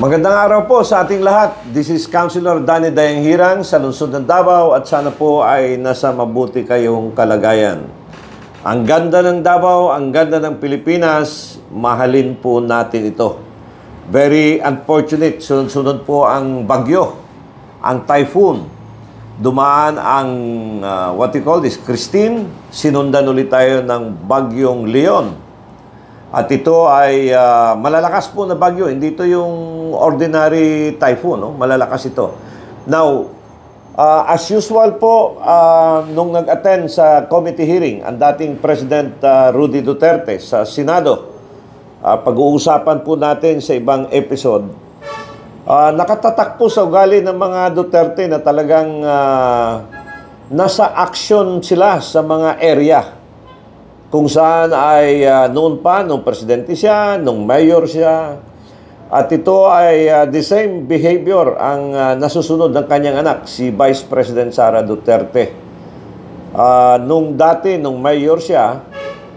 Magandang araw po sa ating lahat. This is Councilor Danny Dayanghirang sa lungsod ng Davao at sana po ay nasa mabuti kayong kalagayan. Ang ganda ng Davao, ang ganda ng Pilipinas, mahalin po natin ito. Very unfortunate, sunod-sunod po ang bagyo, ang typhoon. Dumaan ang, what you call this, Christine, sinundan ulit tayo ng bagyong Leon. At ito ay malalakas po na bagyo. Hindi ito yung ordinary typhoon. No? Malalakas ito. Now, as usual po, nung nag-attend sa committee hearing, ang dating President Rudy Duterte sa Senado, pag-uusapan po natin sa ibang episode, nakatatak po sa ugali ng mga Duterte na talagang nasa action sila sa mga area. Kung saan ay noon pa, nung presidente siya, nung mayor siya. At ito ay the same behavior ang nasusunod ng kanyang anak, si Vice President Sara Duterte. Nung dati, nung mayor siya,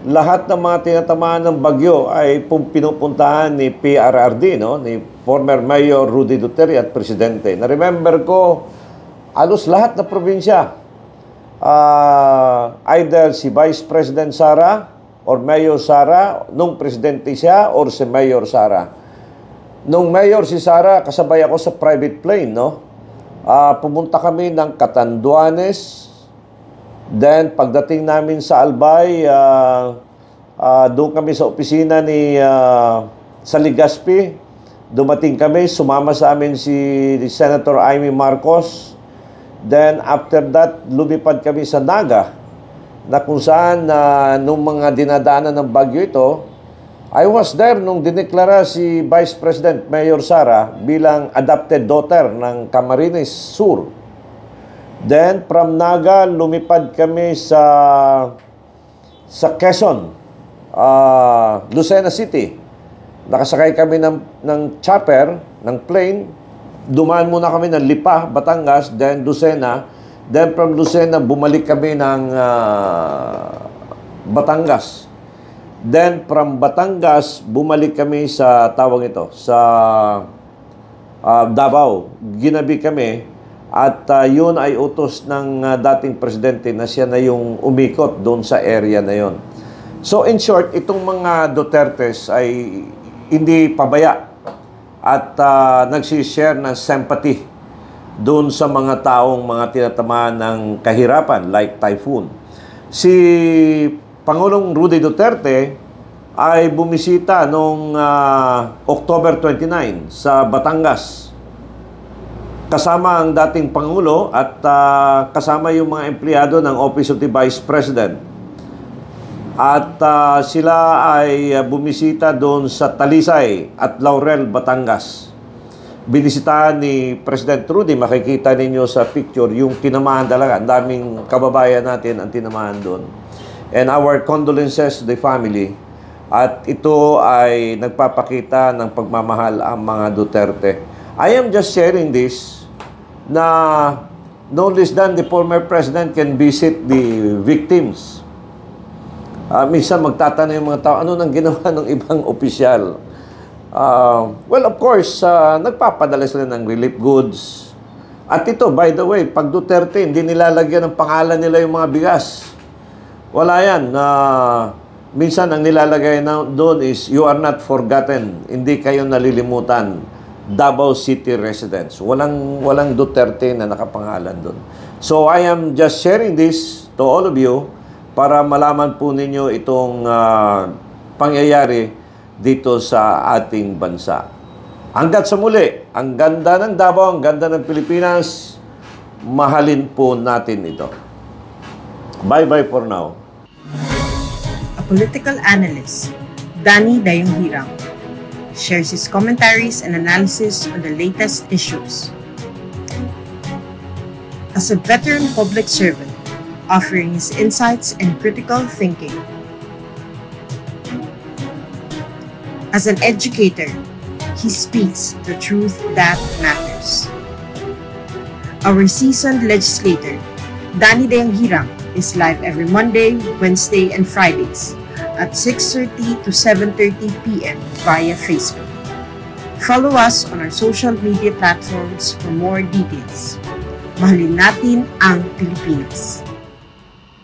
lahat ng mga tinatamaan ng bagyo ay pinupuntahan ni PRRD, no? Ni former Mayor Rudy Duterte at Presidente. Na-remember ko, alos lahat na probinsya, either si Vice President Sara or Mayor Sara nung presidente siya or si Mayor Sara. Nung Mayor si Sara, kasabay ako sa private plane, no? Pumunta kami ng Catanduanes. Then pagdating namin sa Albay, doon kami sa opisina ni sa Legazpi. Dumating kami, sumama sa amin si Senator Amy Marcos. Then, after that, lumipad kami sa Naga, na kung saan, nung mga dinadaanan ng bagyo ito, I was there nung dineklara si Vice President Mayor Sara bilang adopted daughter ng Camarines Sur. Then, from Naga, lumipad kami sa Quezon, Lucena City. Nakasakay kami ng chopper, ng plane. Dumaan muna kami ng Lipa, Batangas, then Lucena. Then from Lucena, bumalik kami ng Batangas. Then from Batangas, bumalik kami sa tawag ito, sa Davao. Ginabi kami at yun ay utos ng dating presidente na siya na yung umikot doon sa area na yun. So in short, itong mga Dutertes ay hindi pabaya at nagsishare ng sympathy doon sa mga taong mga tinatamaan ng kahirapan like typhoon. Si Pangulong Rudy Duterte ay bumisita noong October 29 sa Batangas. Kasama ang dating Pangulo at kasama yung mga empleyado ng Office of the Vice President. At sila ay bumisita doon sa Talisay at Laurel, Batangas. Binisitahan ni President Rudy, makikita ninyo sa picture, yung tinamaan talaga. Ang daming kababayan natin ang tinamaan doon. And our condolences to the family. At ito ay nagpapakita ng pagmamahal ang mga Duterte. I am just sharing this na no less than the former president can visit the victims. Minsan magtatanong yung mga tao, ano nang ginawa ng ibang opisyal? Well, of course, nagpapadala sila ng relief goods. At ito, by the way, pag Duterte, hindi nilalagyan ng pangalan nila yung mga bigas. Wala yan. Minsan, ang nilalagay na doon is, you are not forgotten. Hindi kayo nalilimutan. Davao City residents. Walang Duterte na nakapangalan doon. So, I am just sharing this to all of you para malaman po ninyo itong pangyayari dito sa ating bansa. Hanggat sa muli, ang ganda ng Davao, ang ganda ng Pilipinas, mahalin po natin ito. Bye-bye for now. A political analyst, Danny Dayanghirang, shares his commentaries and analysis on the latest issues. As a veteran public servant, offering his insights and critical thinking. As an educator, he speaks the truth that matters. Our seasoned legislator, Danny Dayanghirang, is live every Monday, Wednesday, and Fridays at 6:30 to 7:30 p.m. via Facebook. Follow us on our social media platforms for more details. Mahalin natin ang Pilipinas.